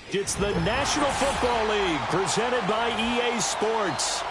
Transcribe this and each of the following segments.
It's the National Football League presented by EA Sports.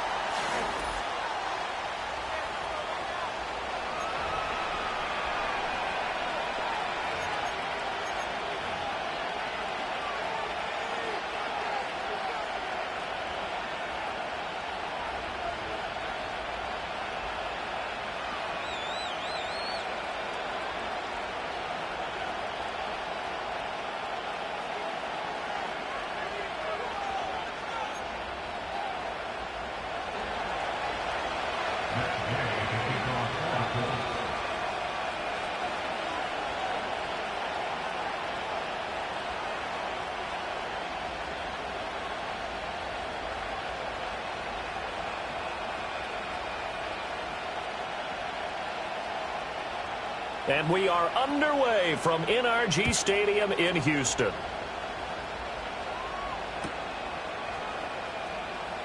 And we are underway from NRG Stadium in Houston.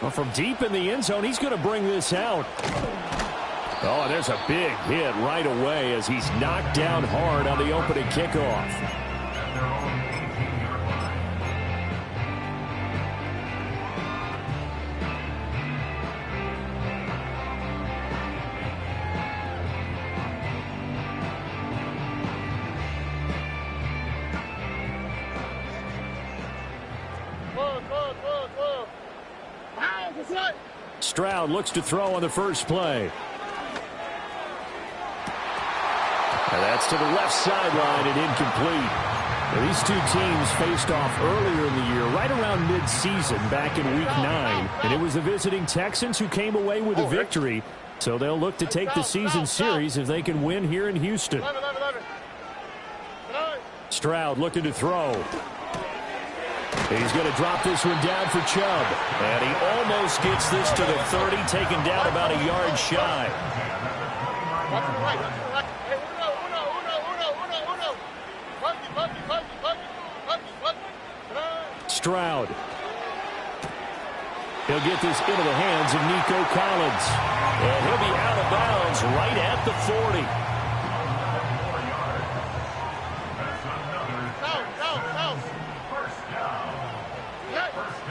Well, from deep in the end zone, he's going to bring this out. Oh, and there's a big hit right away as he's knocked down hard on the opening kickoff. Stroud looks to throw on the first play. And that's to the left sideline and incomplete. Now, these two teams faced off earlier in the year, right around mid-season back in Week 9. And it was the visiting Texans who came away with a victory. So they'll look to take the season series if they can win here in Houston. Stroud looking to throw. He's going to drop this one down for Chubb. And he almost gets this to the 30, taken down about a yard shy. Stroud. He'll get this into the hands of Nico Collins. And he'll be out of bounds right at the 40.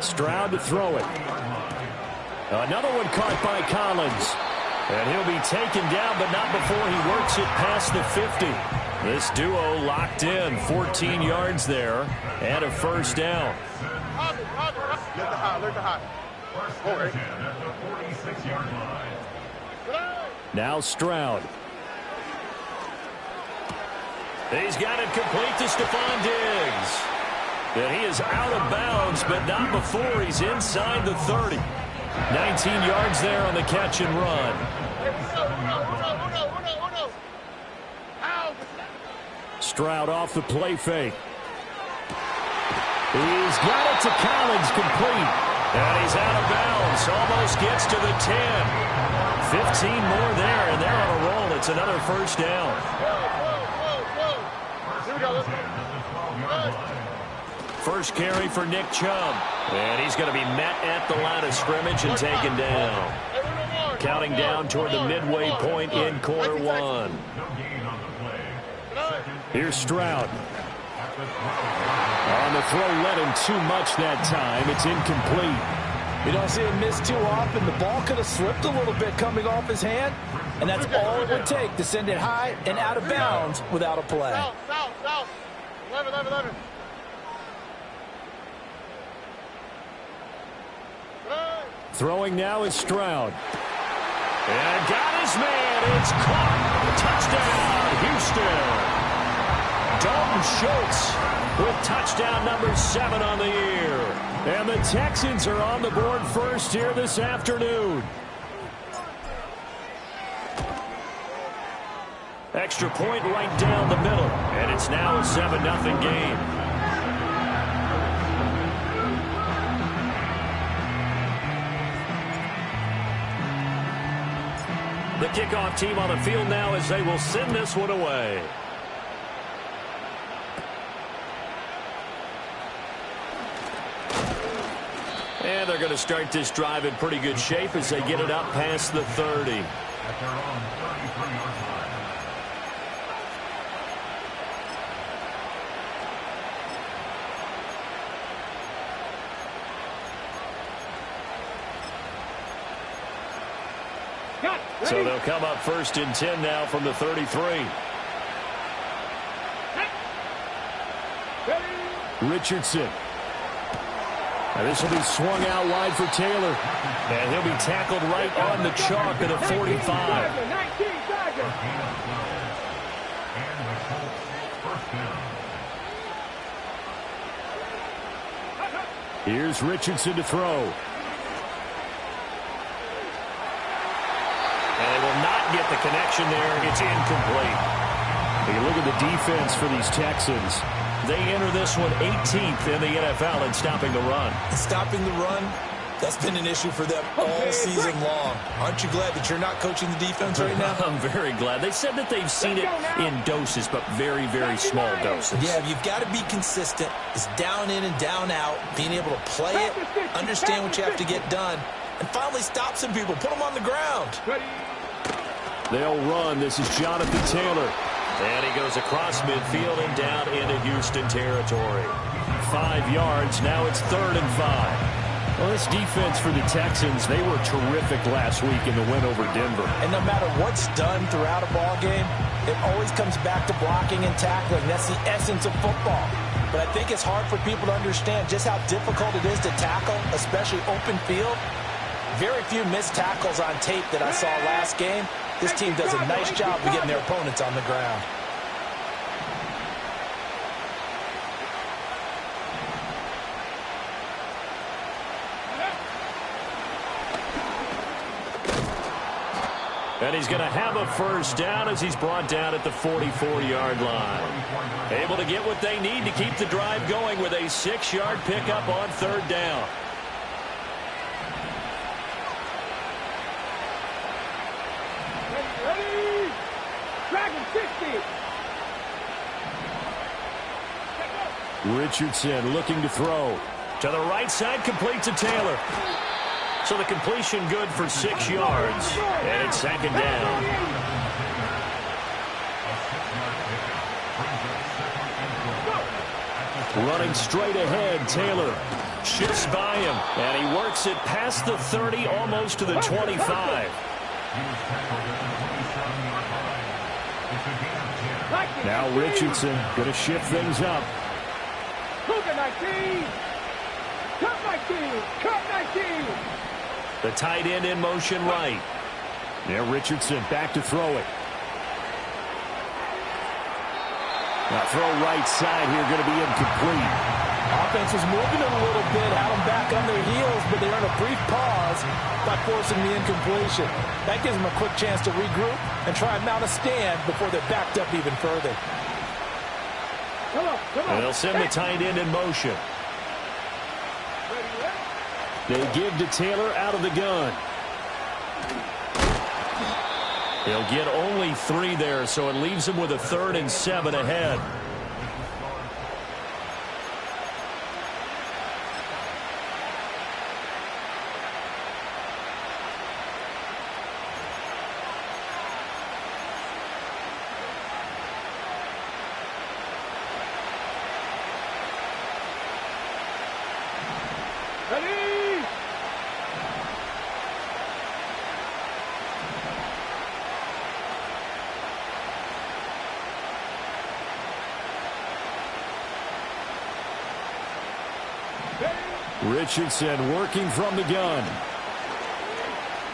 Stroud to throw it. Another one caught by Collins. And he'll be taken down, but not before he works it past the 50. This duo locked in, 14 yards there, and a first down. Now Stroud. He's got it complete to Stephon Diggs. And he is out of bounds, but not before he's inside the 30. 19 yards there on the catch and run. Stroud off the play fake. He's got it to Collins, complete. And he's out of bounds, almost gets to the 10. 15 more there, and they're on a roll. It's another first down. Here we go. First carry for Nick Chubb. And he's going to be met at the line of scrimmage and taken down. Counting down toward the midway point in quarter one. Here's Stroud. On the throw, led him too much that time. It's incomplete. You don't see him miss too often. The ball could have slipped a little bit coming off his hand, and that's all it would take to send it high and out of bounds without a play. 11. Throwing now is Stroud. And got his man. It's caught. Touchdown, Houston. Dalton Schultz with touchdown number 7 on the year. And the Texans are on the board first here this afternoon. Extra point right down the middle. And it's now a 7-0 game. The kickoff team on the field now as they will send this one away. And they're going to start this drive in pretty good shape as they get it up past the 30. So they'll come up 1st and 10 now from the 33. Richardson. Now this will be swung out wide for Taylor. And he'll be tackled right on the chalk at a 45. Here's Richardson to throw. And they will not get the connection there. It's incomplete. Take a look at the defense for these Texans. They enter this one 18th in the NFL in stopping the run. Stopping the run, that's been an issue for them all season long. Aren't you glad that you're not coaching the defense right now? I'm very glad. They said that they've seen it in doses, but very, very small doses. Yeah, you've got to be consistent. It's down in and down out, being able to play it, understand what you have to get done, and finally stop some people, put them on the ground. They'll run. This is Jonathan Taylor. And he goes across midfield and down into Houston territory. 5 yards. Now it's 3rd and 5. Well, this defense for the Texans, they were terrific last week in the win over Denver. And no matter what's done throughout a ball game, it always comes back to blocking and tackling. That's the essence of football. But I think it's hard for people to understand just how difficult it is to tackle, especially open field. Very few missed tackles on tape that I saw last game. This team does a nice job of getting their opponents on the ground. And he's going to have a 1st down as he's brought down at the 44-yard line. Able to get what they need to keep the drive going with a 6-yard pickup on 3rd down. Richardson looking to throw. To the right side, complete to Taylor. So the completion good for 6 yards. And it's 2nd down. Running straight ahead, Taylor shifts by him. And he works it past the 30, almost to the 25. Now Richardson going to shift things up. The tight end in motion right. Now Richardson back to throw it. Now throw right side here going to be incomplete. Offense was moving it a little bit, had them back on their heels, but they earned a brief pause by forcing the incompletion. That gives them a quick chance to regroup and try and mount a stand before they're backed up even further. And they'll send the tight end in motion. They give to Taylor out of the gun. He'll get only 3 there, so it leaves him with a 3rd and 7 ahead. Richardson working from the gun.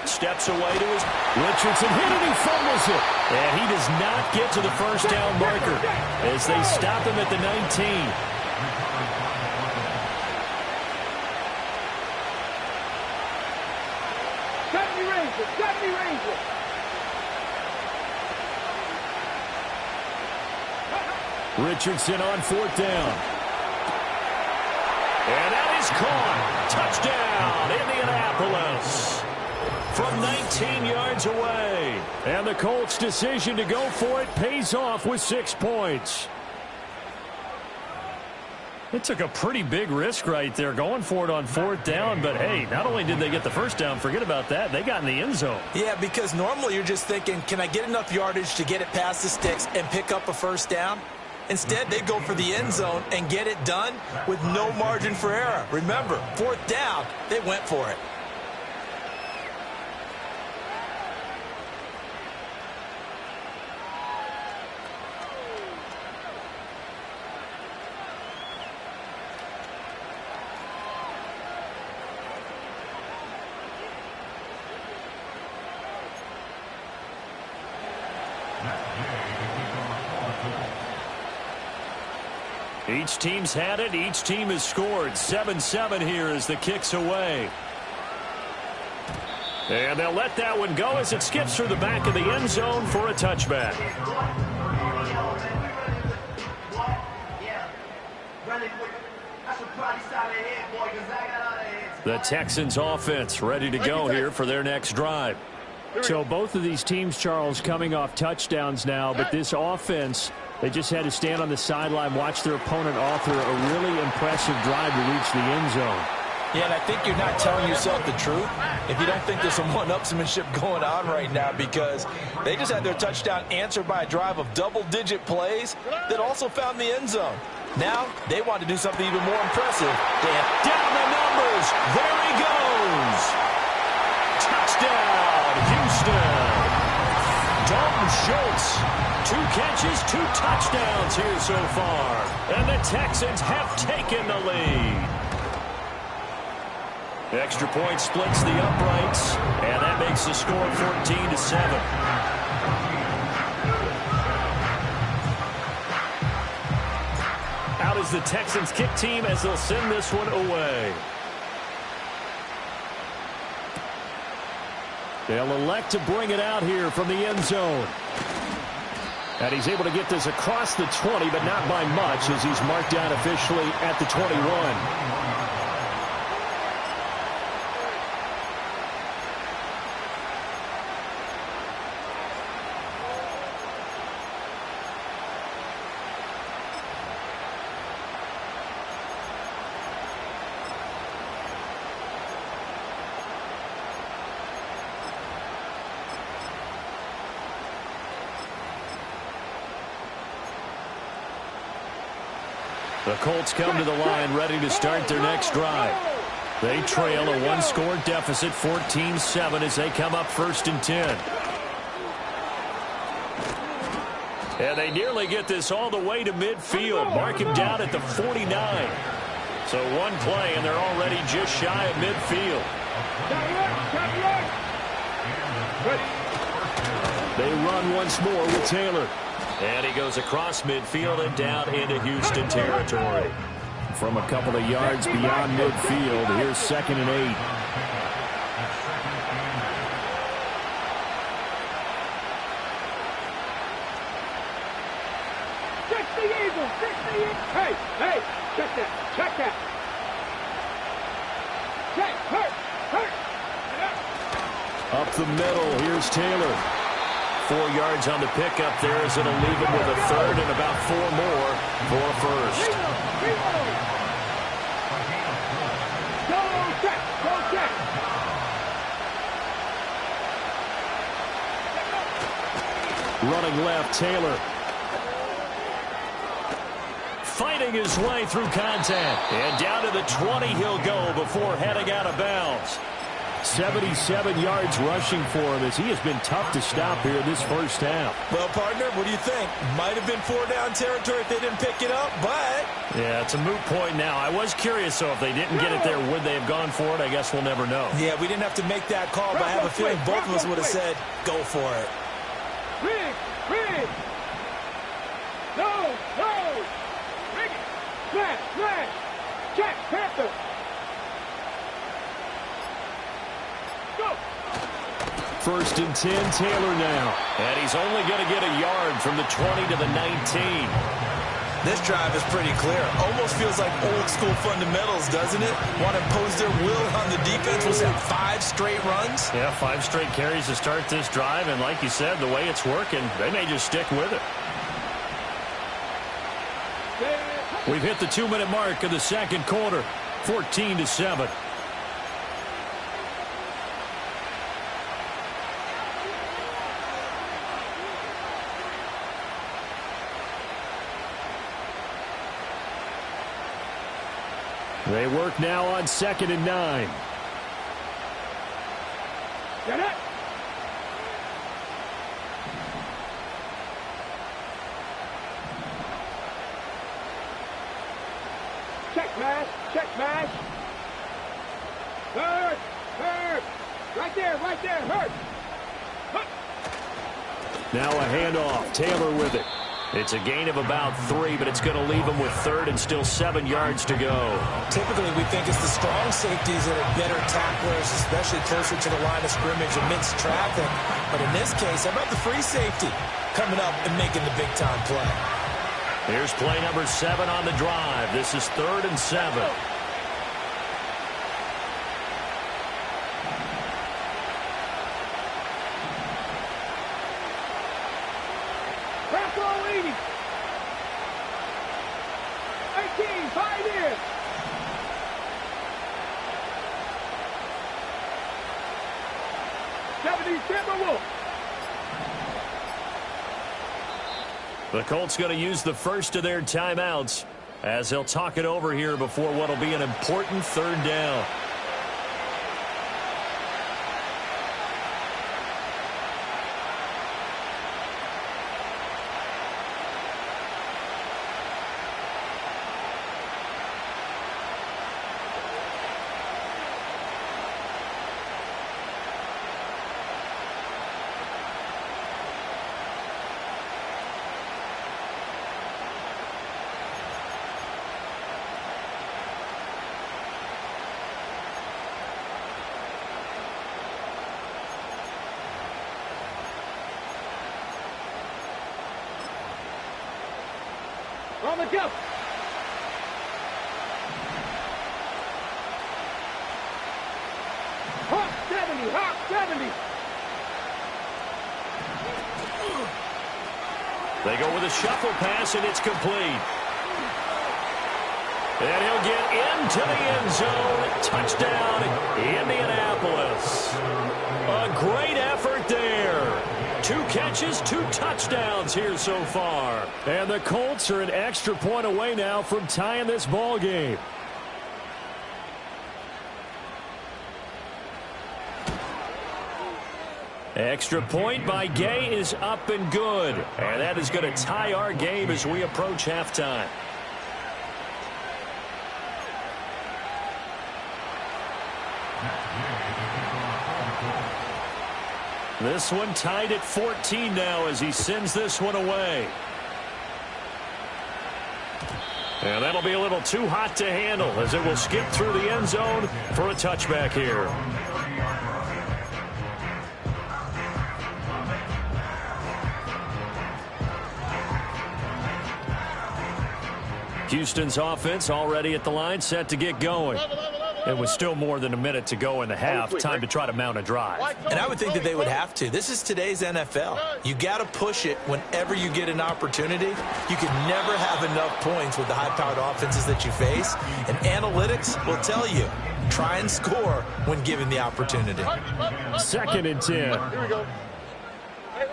Steps away to his... Richardson hit it, he fumbles it. And he does not get to the 1st down marker as they stop him at the 19. Richardson on 4th down. And that is caught. Touchdown, Indianapolis. From 19 yards away. And the Colts' decision to go for it pays off with 6 points. It took a pretty big risk right there going for it on 4th down. But, hey, not only did they get the 1st down, forget about that, they got in the end zone. Yeah, because normally you're just thinking, can I get enough yardage to get it past the sticks and pick up a 1st down? Instead, they go for the end zone and get it done with no margin for error. Remember, 4th down, they went for it. Each team's had it. Each team has scored. 7-7 here as the kick's away. And they'll let that one go as it skips through the back of the end zone for a touchback. The Texans offense ready to go here for their next drive. So both of these teams, Charles, coming off touchdowns now, but this offense, they just had to stand on the sideline, watch their opponent author a really impressive drive to reach the end zone. Yeah, and I think you're not telling yourself the truth if you don't think there's some one-upsmanship going on right now, because they just had their touchdown answered by a drive of double-digit plays that also found the end zone. Now they want to do something even more impressive. Down the numbers. There he goes. Touchdown, Houston. Dalton Schultz. 2 catches, 2 touchdowns here so far. And the Texans have taken the lead. Extra point splits the uprights, and that makes the score 14-7. Out is the Texans kick team as they'll send this one away. They'll elect to bring it out here from the end zone. And he's able to get this across the 20, but not by much, as he's marked down officially at the 21. The Colts come to the line ready to start their next drive. They trail a 1-score deficit, 14-7, as they come up 1st and 10. And they nearly get this all the way to midfield. Mark him down at the 49. So one play, and they're already just shy of midfield. They run once more with Taylor. And he goes across midfield and down into Houston territory. From a couple of yards beyond midfield, here's 2nd and 8. Check the Eagles! Check the Eagles! Hey! Hey! Check that! Check that! Check! Hurt! Up the middle, here's Taylor. 4 yards on the pickup there as it'll leave him with a 3rd and about 4 more for a 1st. Go check! Go check! Running left, Taylor. Fighting his way through contact. And down to the 20 he'll go before heading out of bounds. 77 yards rushing for him as he has been tough to stop here in this first half. Well, partner, what do you think? Might have been 4-down territory if they didn't pick it up, but... Yeah, it's a moot point now. I was curious, though, if they didn't get it there, would they have gone for it? I guess we'll never know. Yeah, we didn't have to make that call, but I have a feeling both of us would have said, go for it. Rig! Rig! No! No! Rig it! Smash! Smash! Check! Panther! 1st and 10, Taylor now. And he's only going to get a yard from the 20 to the 19. This drive is pretty clear. Almost feels like old school fundamentals, doesn't it? Want to impose their will on the defense. Was that 5 straight runs? Yeah, 5 straight carries to start this drive. And like you said, the way it's working, they may just stick with it. We've hit the 2-minute mark of the 2nd quarter. 14-7. They work now on 2nd and 9. Get it! Check mash! Check mash! Hurt! Hurt! Right there! Right there! Hurt! Hurt! Now a handoff. Taylor with it. It's a gain of about 3, but it's going to leave him with third and still 7 yards to go. Typically, we think it's the strong safeties that are better tacklers, especially closer to the line of scrimmage amidst traffic. But in this case, how about the free safety coming up and making the big-time play? Here's play number 7 on the drive. This is 3rd and 7. The Colts going to use the first of their timeouts as they'll talk it over here before what will be an important 3rd down. On the jump. Hawk 70, Hawk 70. They go with a shuffle pass, and it's complete. And he'll get into the end zone. Touchdown, Indianapolis. A great effort there. 2 catches, 2 touchdowns here so far. And the Colts are an extra point away now from tying this ball game. Extra point by Gay is up and good. And that is going to tie our game as we approach halftime. This one tied at 14 now as he sends this one away. And that'll be a little too hot to handle as it will skip through the end zone for a touchback here. Houston's offense already at the line, set to get going. It was still more than a minute to go in the half. Time to try to mount a drive. And I would think that they would have to. This is today's NFL. You got to push it whenever you get an opportunity. You can never have enough points with the high-powered offenses that you face. And analytics will tell you, try and score when given the opportunity. 2nd and 10. Here we go. Hey,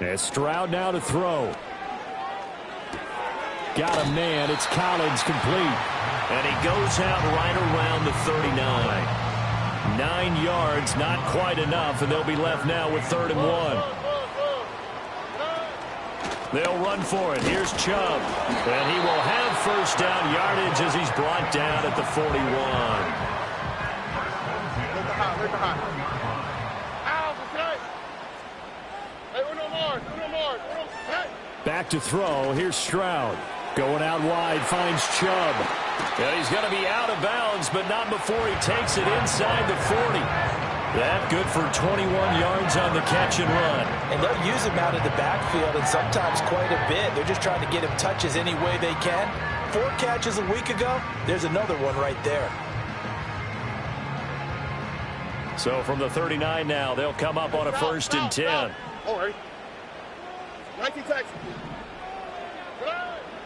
And Stroud now to throw. Got a man. It's Collins complete. And he goes out right around the 39. 9 yards, not quite enough, and they'll be left now with 3rd and 1. They'll run for it. Here's Chubb. And he will have first down yardage as he's brought down at the 41. Back to throw. Here's Stroud. Going out wide, finds Chubb. And he's going to be out of bounds, but not before he takes it inside the 40. That good for 21 yards on the catch and run. And they'll use him out of the backfield, and sometimes quite a bit. They're just trying to get him touches any way they can. 4 catches a week ago. There's another one right there. So from the 39 now, they'll come up on a 1st and 10. All right. 19 Texas.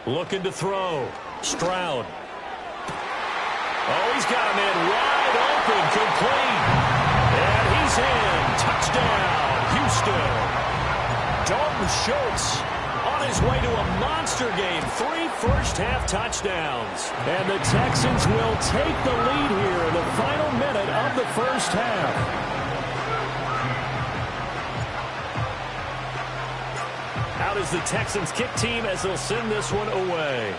Looking to throw. Stroud. Oh, he's got a man wide open, complete. And he's in. Touchdown, Houston. Dalton Schultz on his way to a monster game. 3 first-half touchdowns. And the Texans will take the lead here in the final minute of the first half. Out is the Texans kick team as they'll send this one away.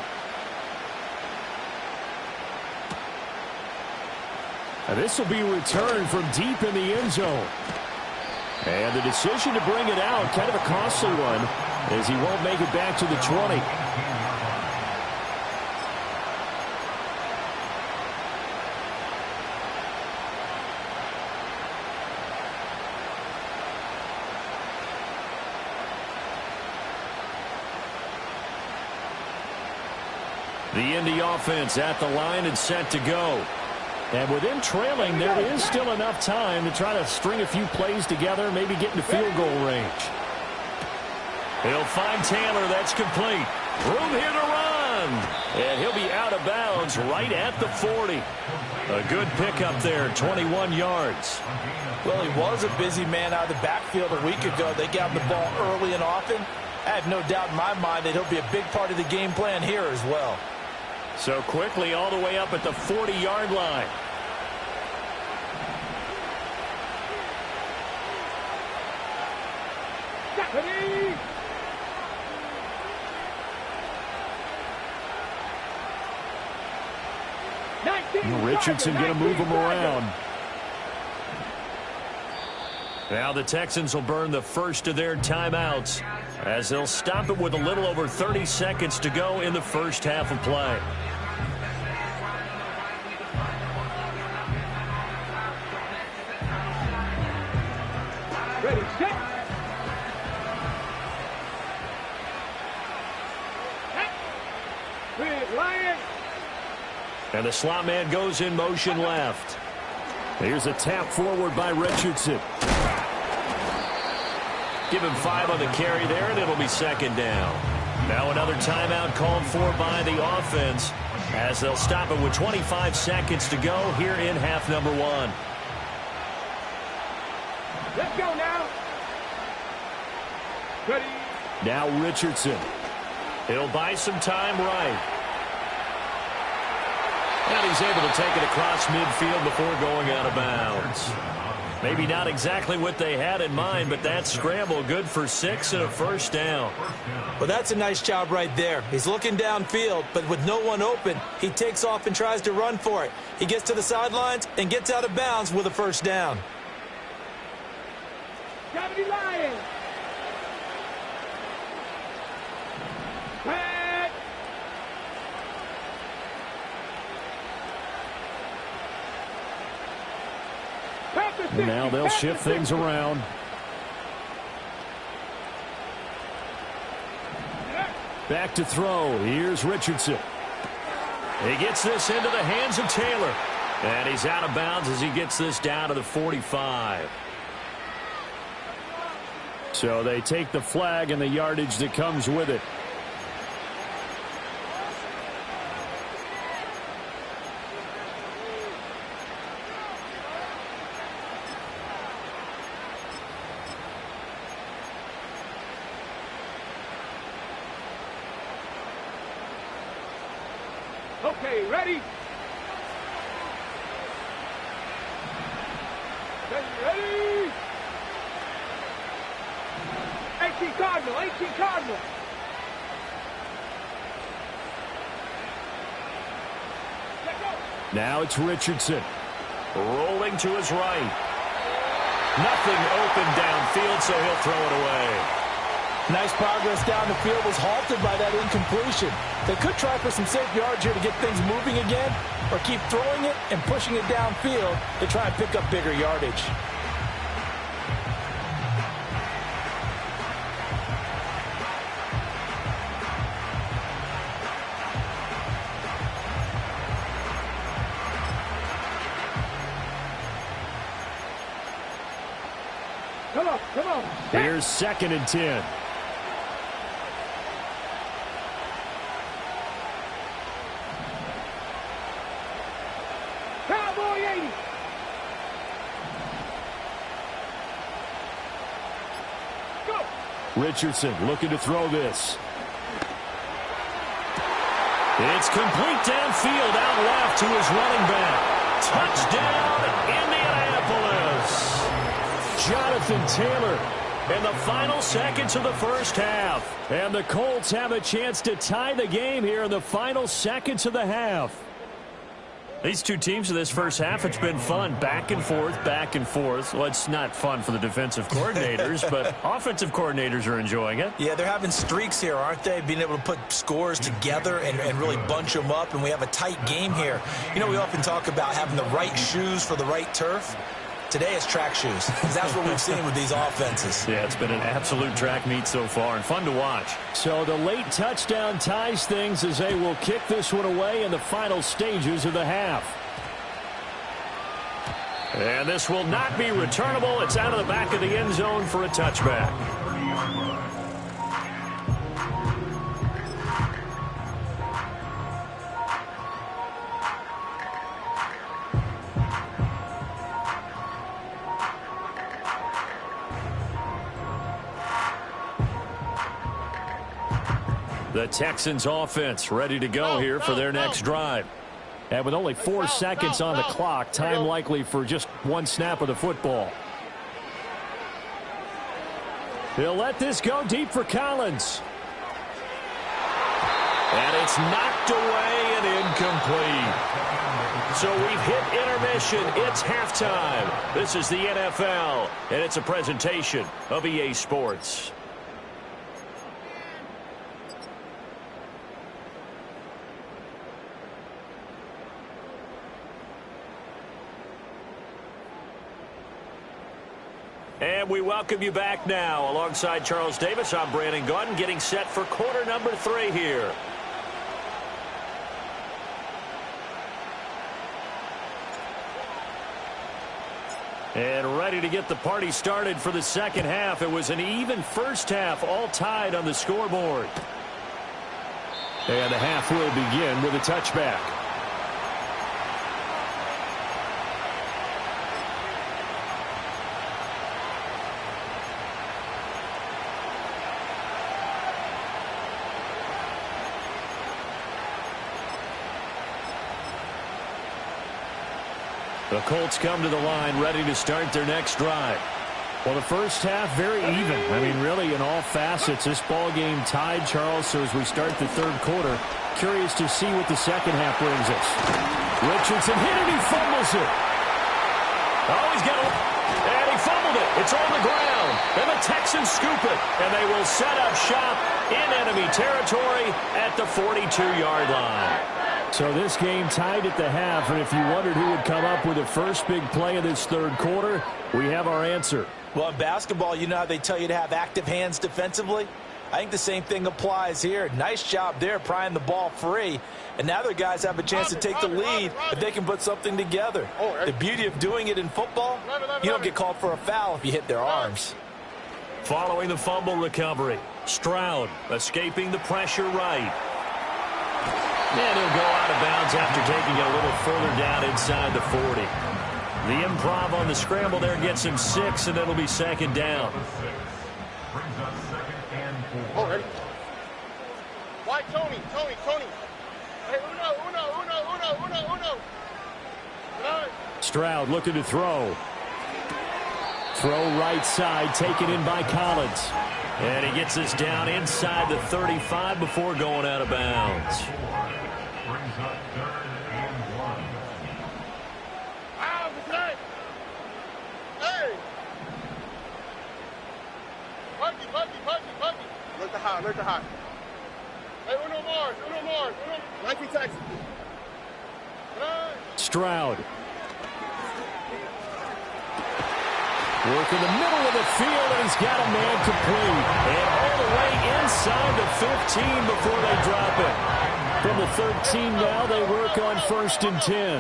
And this will be returned from deep in the end zone. And the decision to bring it out, kind of a costly one, as he won't make it back to the 20. The Indy offense at the line and set to go. And with him trailing, there is still enough time to try to string a few plays together, maybe get into field goal range. He'll find Taylor. That's complete. Room here to run. And he'll be out of bounds right at the 40. A good pickup there, 21 yards. Well, he was a busy man out of the backfield a week ago. They got him the ball early and often. I have no doubt in my mind that he'll be a big part of the game plan here as well. So quickly all the way up at the 40-yard line. Richardson going to move him around. Now the Texans will burn the first of their timeouts as they'll stop it with a little over 30 seconds to go in the first half of play. Ready, set. Big Lion. And the slot man goes in motion left. Here's a tap forward by Richardson. Give him 5 on the carry there, and it'll be second down. Now another timeout called for by the offense as they'll stop it with 25 seconds to go here in half number 1. Let's go now. Ready. Now Richardson. He'll buy some time right. And he's able to take it across midfield before going out of bounds. Maybe not exactly what they had in mind, but that scramble good for 6 and a first down. Well, that's a nice job right there. He's looking downfield, but with no one open, he takes off and tries to run for it. He gets to the sidelines and gets out of bounds with a first down. Gravity Lions. Pat. And now they'll shift things around. Back to throw. Here's Richardson. He gets this into the hands of Taylor. And he's out of bounds as he gets this down to the 45. So they take the flag and the yardage that comes with it. Okay, ready? Ready? 18 Cardinal, 18 Cardinal. Let's go. Now it's Richardson. Rolling to his right. Nothing open downfield, so he'll throw it away. Nice progress down the field was halted by that incompletion. They could try for some safe yards here to get things moving again, or keep throwing it and pushing it downfield to try and pick up bigger yardage. Come on, come on. Here's 2nd and 10. Cowboy 80. Go. Richardson looking to throw this. It's complete downfield out left to his running back. Touchdown, Indianapolis. Jonathan Taylor in the final seconds of the first half. And the Colts have a chance to tie the game here in the final seconds of the half. These two teams in this first half, it's been fun. Back and forth, back and forth. Well, it's not fun for the defensive coordinators, but offensive coordinators are enjoying it. Yeah, they're having streaks here, aren't they? Being able to put scores together and really bunch them up, and we have a tight game here. You know, we often talk about having the right shoes for the right turf. Today it's track shoes, because that's what we've seen with these offenses. Yeah, it's been an absolute track meet so far, and fun to watch. So the late touchdown ties things as they will kick this one away in the final stages of the half. And this will not be returnable. It's out of the back of the end zone for a touchback. The Texans offense ready to go here for their next drive. And with only 4 seconds on the clock, time likely for just one snap of the football. He'll let this go deep for Collins. And it's knocked away and incomplete. So we've hit intermission. It's halftime. This is the NFL, and it's a presentation of EA Sports. And we welcome you back now. Alongside Charles Davis, I'm Brandon Gaudin, getting set for quarter number 3 here. And ready to get the party started for the second half. It was an even first half, all tied on the scoreboard. And the half will begin with a touchback. The Colts come to the line ready to start their next drive. Well, the first half very even. I mean, really in all facets, this ball game tied, Charles. So as we start the third quarter, curious to see what the second half brings us. Richardson hit it, he fumbles it. Oh, he's got it. And he fumbled it. It's on the ground. And the Texans scoop it. And they will set up shop in enemy territory at the 42-yard line. So this game tied at the half, and if you wondered who would come up with the first big play of this third quarter, we have our answer. Well, in basketball, you know how they tell you to have active hands defensively? I think the same thing applies here. Nice job there prying the ball free. And now their guys have a chance to take the lead if they can put something together. The beauty of doing it in football, you don't get called for a foul if you hit their arms. Following the fumble recovery, Stroud escaping the pressure right. And he'll go out of bounds after taking it a little further down inside the 40. The improv on the scramble there gets him 6, and it'll be second down. Oh, ready? Why, Tony? Hey, uno. Stroud looking to throw. Throw right side, taken in by Collins. And he gets this down inside the 35 before going out of bounds. Alert the hot. Hey, uno more. Nike Texas. Stroud. Work in the middle of the field, and he's got a man complete. And all the way inside the 15 before they drop it. From the 13 now, they work on 1st and 10.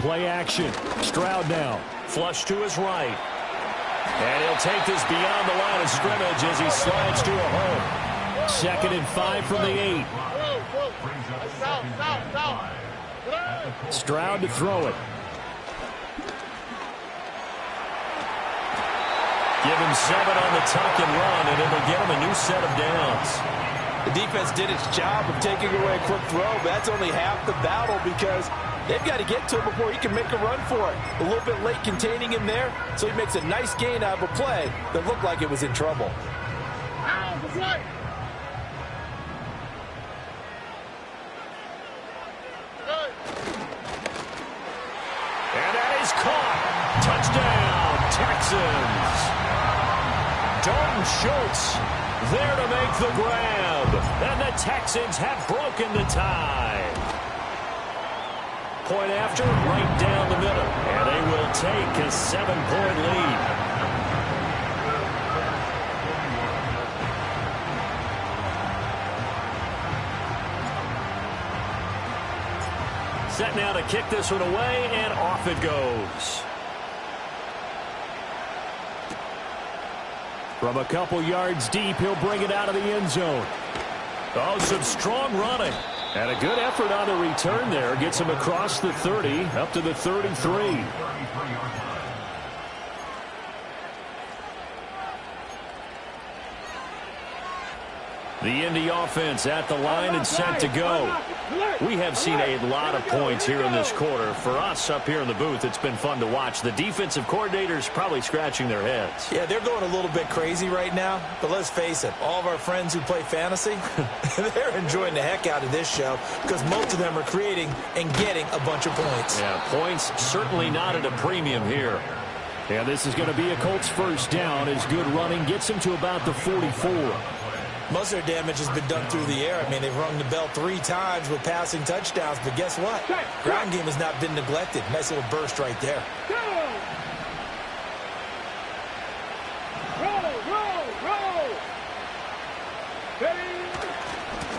Play action. Stroud now. Flush to his right. And he'll take this beyond the line of scrimmage as he slides to a home. 2nd and 5 from the 8. Stroud to throw it. Give him 7 on the tuck and run, and it'll get him a new set of downs. The defense did its job of taking away a quick throw, but that's only half the battle because they've got to get to him before he can make a run for it. A little bit late containing him there, so he makes a nice gain out of a play that looked like it was in trouble. is caught. Touchdown, Texans. Dalton Schultz there to make the grab. And the Texans have broken the tie. Point after, right down the middle. And they will take a 7-point lead. Set now to kick this one away, and off it goes. From a couple yards deep, he'll bring it out of the end zone. Oh, some strong running. And a good effort on the return there. Gets him across the 30, up to the 33. The Indy offense at the line and set to go. We have seen a lot of points here in this quarter. For us up here in the booth, it's been fun to watch. The defensive coordinators probably scratching their heads. Yeah, they're going a little bit crazy right now. But let's face it, all of our friends who play fantasy, they're enjoying the heck out of this show because most of them are creating and getting a bunch of points. Yeah, points certainly not at a premium here. Yeah, this is going to be a Colts first down as good running gets him to about the 44. Most of their damage has been done through the air. I mean, they've rung the bell 3 times with passing touchdowns, but guess what? Ground game has not been neglected. Nice little burst right there.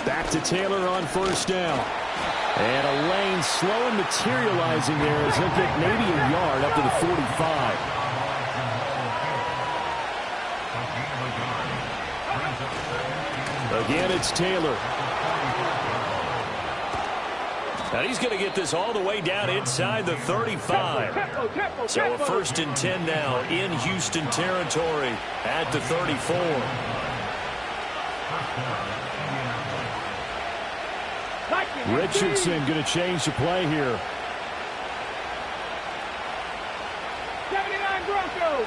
Back to Taylor on first down. And a lane slow and materializing there as he'll get maybe a yard up to the 45. Again, it's Taylor. And he's going to get this all the way down inside the 35. So a 1st and 10 now in Houston territory at the 34. Richardson going to change the play here. 79 Broncos.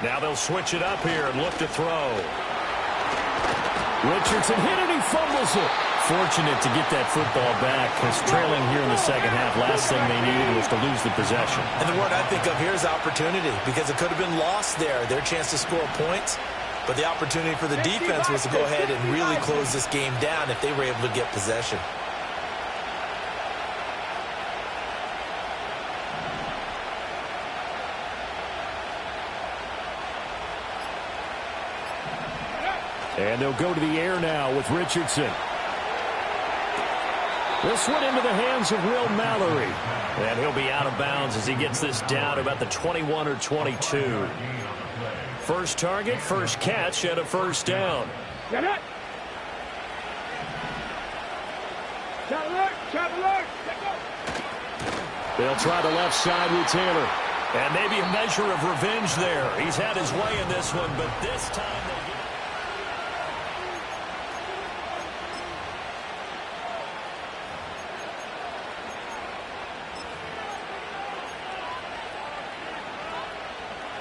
Now they'll switch it up here and look to throw. Richardson hit it, he fumbles it. Fortunate to get that football back because trailing here in the second half, last thing they needed was to lose the possession. And the word I think of here is opportunity because it could have been lost there, their chance to score points. But the opportunity for the defense was to go ahead and really close this game down if they were able to get possession. And they'll go to the air now with Richardson. This one into the hands of Will Mallory. And he'll be out of bounds as he gets this down about the 21 or 22. First target, first catch, and a first down. Get it. They'll try the left side with Taylor. And maybe a measure of revenge there. He's had his way in this one, but this time they get...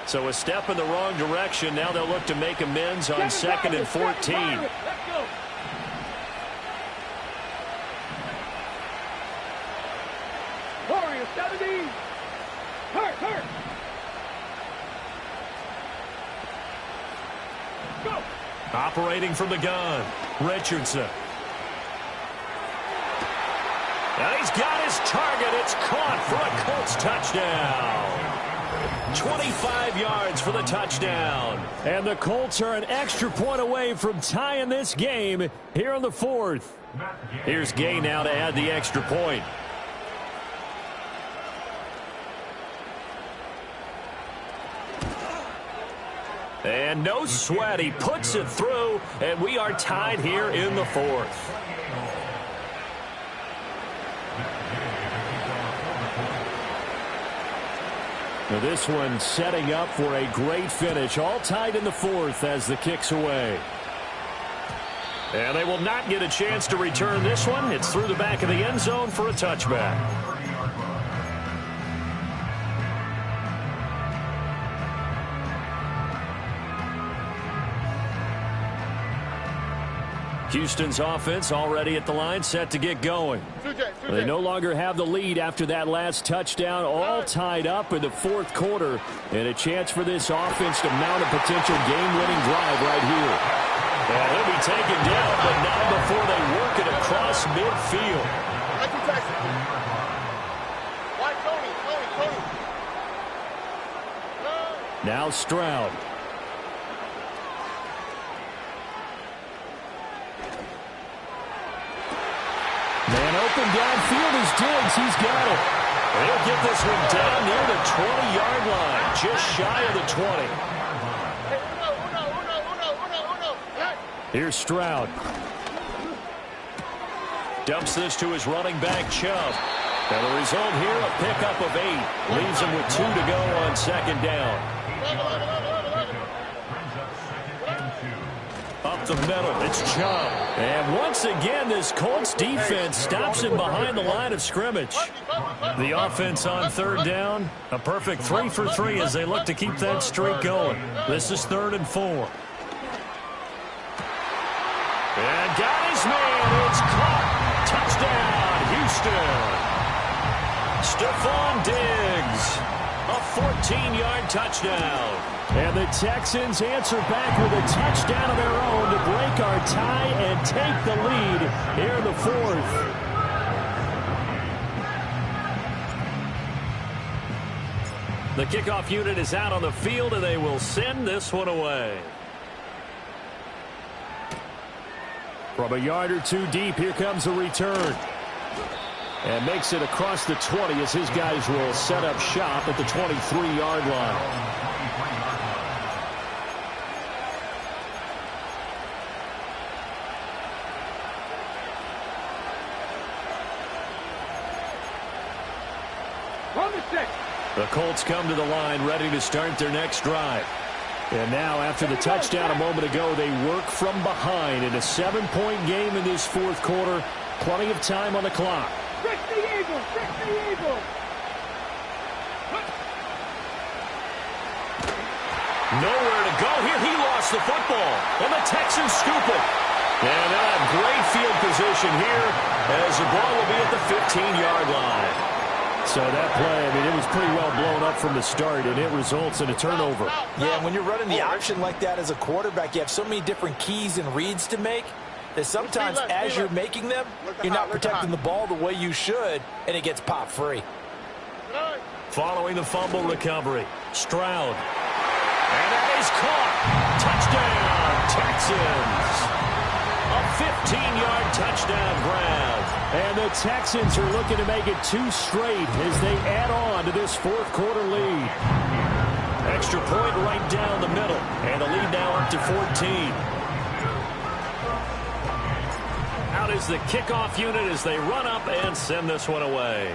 So a step in the wrong direction. Now they'll look to make amends on 2nd and 14. Warriors 70. Hurt. Go. Operating from the gun, Richardson. And he's got his target. It's caught for a Colts touchdown. 25 yards for the touchdown. And the Colts are an extra point away from tying this game here in the 4th. Here's Gay now to add the extra point. And no sweat. He puts it through, and we are tied here in the 4th. Now this one setting up for a great finish. All tied in the 4th as the kick's away. And they will not get a chance to return this one. It's through the back of the end zone for a touchback. Houston's offense already at the line, set to get going. They no longer have the lead after that last touchdown, all tied up in the fourth quarter, and a chance for this offense to mount a potential game-winning drive right here. And he'll be taken down, but not before they work it across midfield. Now Stroud. Man open downfield is Diggs. He's got it. They'll get this one down near the 20-yard line, just shy of the 20. Here's Stroud. Dumps this to his running back, Chubb. And the result here, a pickup of 8. Leaves him with 2 to go on second down. Up the middle, it's Chubb. And once again, this Colts defense stops him behind the line of scrimmage. The offense on third down, a perfect 3 for 3 as they look to keep that streak going. This is 3rd and 4. And got his man, it's caught. Touchdown, Houston. Stephon Diggs, a 14-yard touchdown. And the Texans answer back with a touchdown of their own to break our tie and take the lead here in the fourth. The kickoff unit is out on the field, and they will send this one away. From a yard or 2 deep, here comes a return. And makes it across the 20 as his guys will set up shop at the 23-yard line. The Colts come to the line ready to start their next drive. And now after the touchdown a moment ago, they work from behind in a 7-point game in this fourth quarter. Plenty of time on the clock. Trick the Eagles! Trick the Eagles! Nowhere to go here. He lost the football. And the Texans scoop it. And they'll have great field position here as the ball will be at the 15-yard line. So that play, I mean, it was pretty well blown up from the start, and it results in a turnover. Yeah, when you're running the option like that as a quarterback, you have so many different keys and reads to make that sometimes as you're making them, you're not protecting the ball the way you should, and it gets popped free. Following the fumble recovery, Stroud. And that is caught. Touchdown, Texans. A 15-yard touchdown grab. And the Texans are looking to make it 2 straight as they add on to this fourth quarter lead. Extra point right down the middle. And the lead now up to 14. Out is the kickoff unit as they run up and send this one away.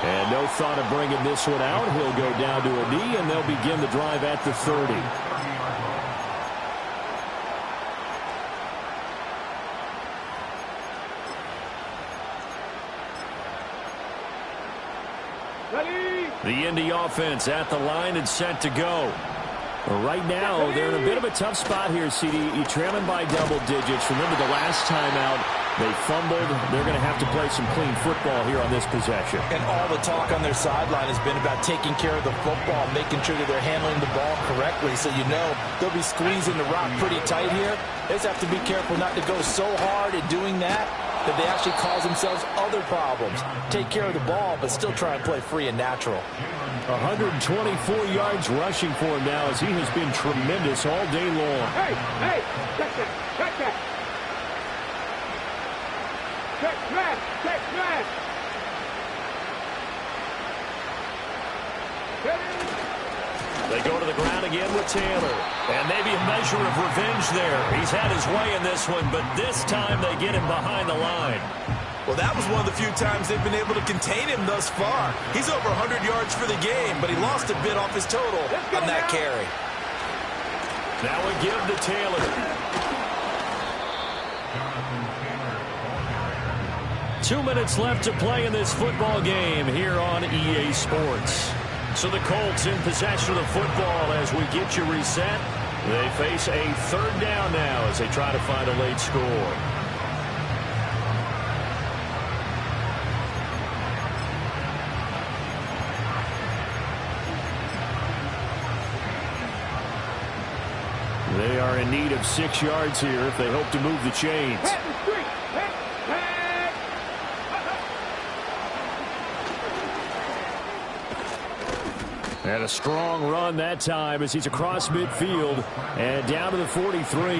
And no thought of bringing this one out. He'll go down to a knee, and they'll begin the drive at the 30. The Indy offense at the line and set to go. Right now, they're in a bit of a tough spot here, CD. You're trailing by double digits. Remember the last time out, they fumbled. They're going to have to play some clean football here on this possession. And all the talk on their sideline has been about taking care of the football, making sure that they're handling the ball correctly. So you know they'll be squeezing the rock pretty tight here. They just have to be careful not to go so hard at doing that they actually cause themselves other problems. Take care of the ball, but still try and play free and natural. 124 yards rushing for him now as he has been tremendous all day long. Hey, hey, check that, check that. Check smash, check smash. They go to the ground again with Taylor. And maybe a measure of revenge there. He's had his way in this one, but this time they get him behind the line. Well, that was one of the few times they've been able to contain him thus far. He's over 100 yards for the game, but he lost a bit off his total on that carry. Now a give to Taylor. 2 minutes left to play in this football game here on EA Sports. So the Colts in possession of the football as we get you reset. They face a third down now as they try to find a late score. They are in need of 6 yards here if they hope to move the chains. And a strong run that time as he's across midfield and down to the 43.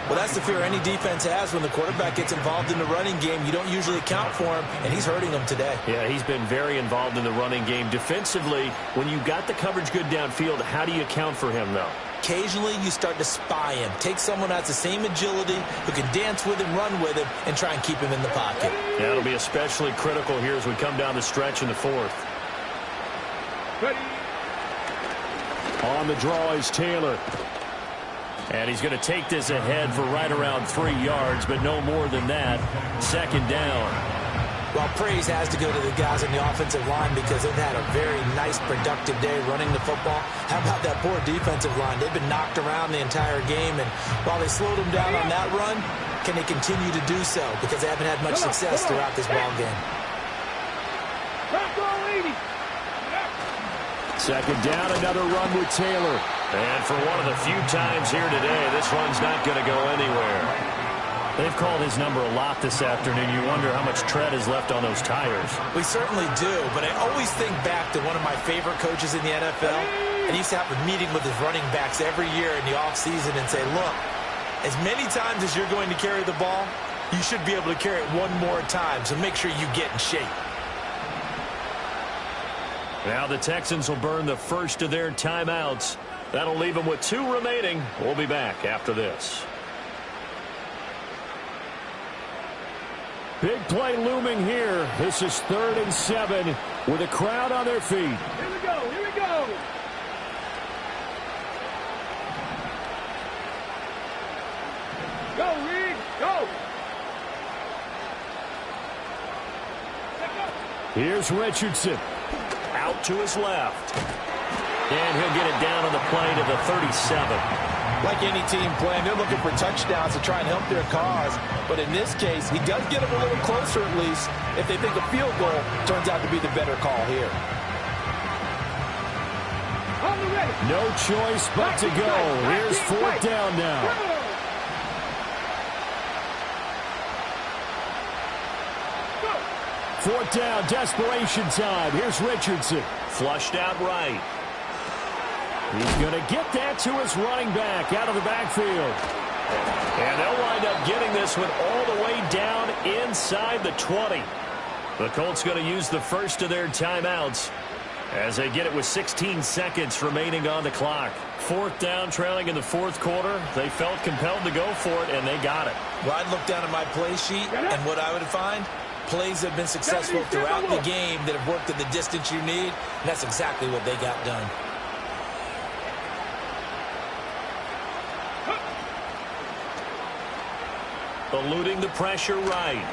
Well, that's the fear any defense has when the quarterback gets involved in the running game. You don't usually account for him, and he's hurting them today. Yeah, he's been very involved in the running game. Defensively, when you got the coverage good downfield, how do you account for him, though? Occasionally, you start to spy him. Take someone who has the same agility, who can dance with him, run with him, and try and keep him in the pocket. Yeah, it'll be especially critical here as we come down the stretch in the fourth. Ready. On the draw is Taylor. And he's going to take this ahead for right around 3 yards, but no more than that. Second down. Well, praise has to go to the guys on the offensive line because they've had a very nice, productive day running the football. How about that poor defensive line? They've been knocked around the entire game, and while they slowed them down on that run, can they continue to do so? Because they haven't had much success throughout this ball game. Second down, another run with Taylor. And for one of the few times here today, this run's not going to go anywhere. They've called his number a lot this afternoon. You wonder how much tread is left on those tires. We certainly do, but I always think back to one of my favorite coaches in the NFL. And he used to have a meeting with his running backs every year in the offseason and say, look, as many times as you're going to carry the ball, you should be able to carry it one more time, so make sure you get in shape. Now the Texans will burn the first of their timeouts. That'll leave them with 2 remaining. We'll be back after this. Big play looming here. This is 3rd and 7 with a crowd on their feet. Here we go, here we go. Go, Reed, go. Here's Richardson. Out to his left. And he'll get it down on the play to the 37. Like any team playing, they're looking for touchdowns to try and help their cause. But in this case, he does get them a little closer at least if they think a field goal turns out to be the better call here. No choice but to go. Here's 4th down now. Fourth down, desperation time. Here's Richardson. Flushed out right. He's going to get that to his running back out of the backfield. And they'll wind up getting this one all the way down inside the 20. The Colts going to use the first of their timeouts as they get it with 16 seconds remaining on the clock. 4th down, trailing in the 4th quarter. They felt compelled to go for it, and they got it. Well, I'd look down at my play sheet, and what I would find, plays have been successful throughout the game that have worked at the distance you need, and that's exactly what they got done. Eluding the pressure right.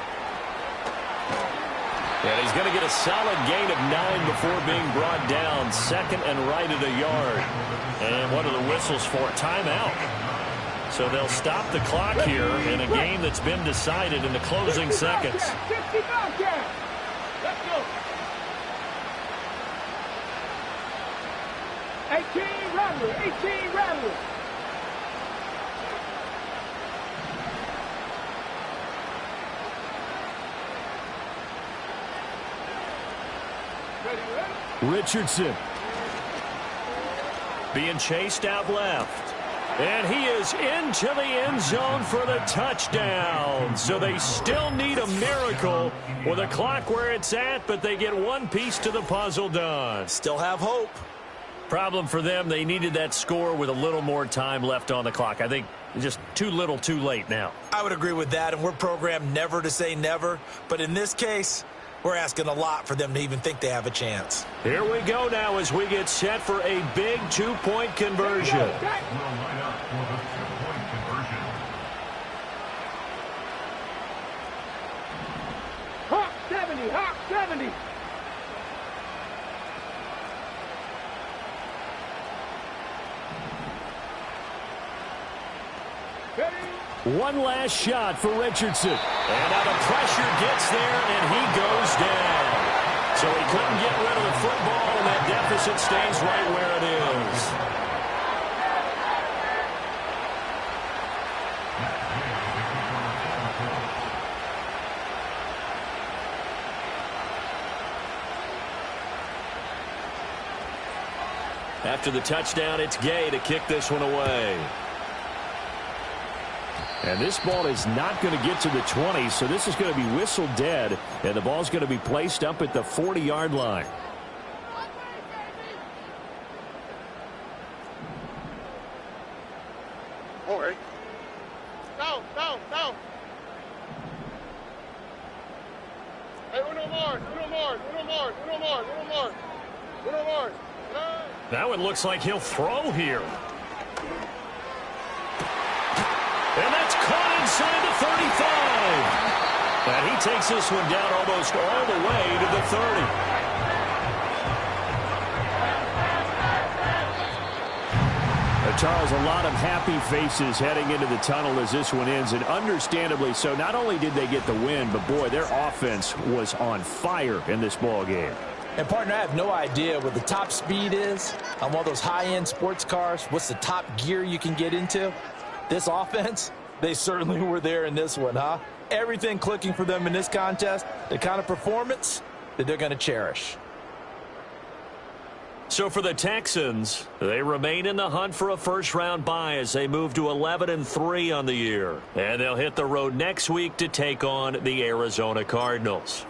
And he's going to get a solid gain of 9 before being brought down. 2nd and right at a yard. And what are the whistles for? Timeout. So they'll stop the clock here in a game that's been decided in the closing seconds. 18 Rattler, 18 Rattler. Richardson being chased out left. And he is into the end zone for the touchdown. So they still need a miracle with the clock where it's at, but they get one piece to the puzzle done. Still have hope. Problem for them, they needed that score with a little more time left on the clock. I think just too little too late now. I would agree with that, and we're programmed never to say never. But in this case, we're asking a lot for them to even think they have a chance. Here we go now as we get set for a big 2-point conversion. Hawk 70, Hawk 70. One last shot for Richardson. And now the pressure gets there, and he goes down. So he couldn't get rid of the football, and that deficit stays right where it is. After the touchdown, it's Gay to kick this one away. And this ball is not going to get to the 20, so this is going to be whistled dead, and the ball's going to be placed up at the 40-yard line. All right. Down. Hey, uno more. That one looks like he'll throw here. And that's caught inside the 35. And he takes this one down almost all the way to the 30. Charles, a lot of happy faces heading into the tunnel as this one ends, and understandably so. Not only did they get the win, but, boy, their offense was on fire in this ball game. And, partner, I have no idea what the top speed is on one of those high-end sports cars. What's the top gear you can get into? This offense, they certainly were there in this one, huh? Everything clicking for them in this contest, the kind of performance that they're going to cherish. So for the Texans, they remain in the hunt for a first-round bye as they move to 11-3 on the year. And they'll hit the road next week to take on the Arizona Cardinals.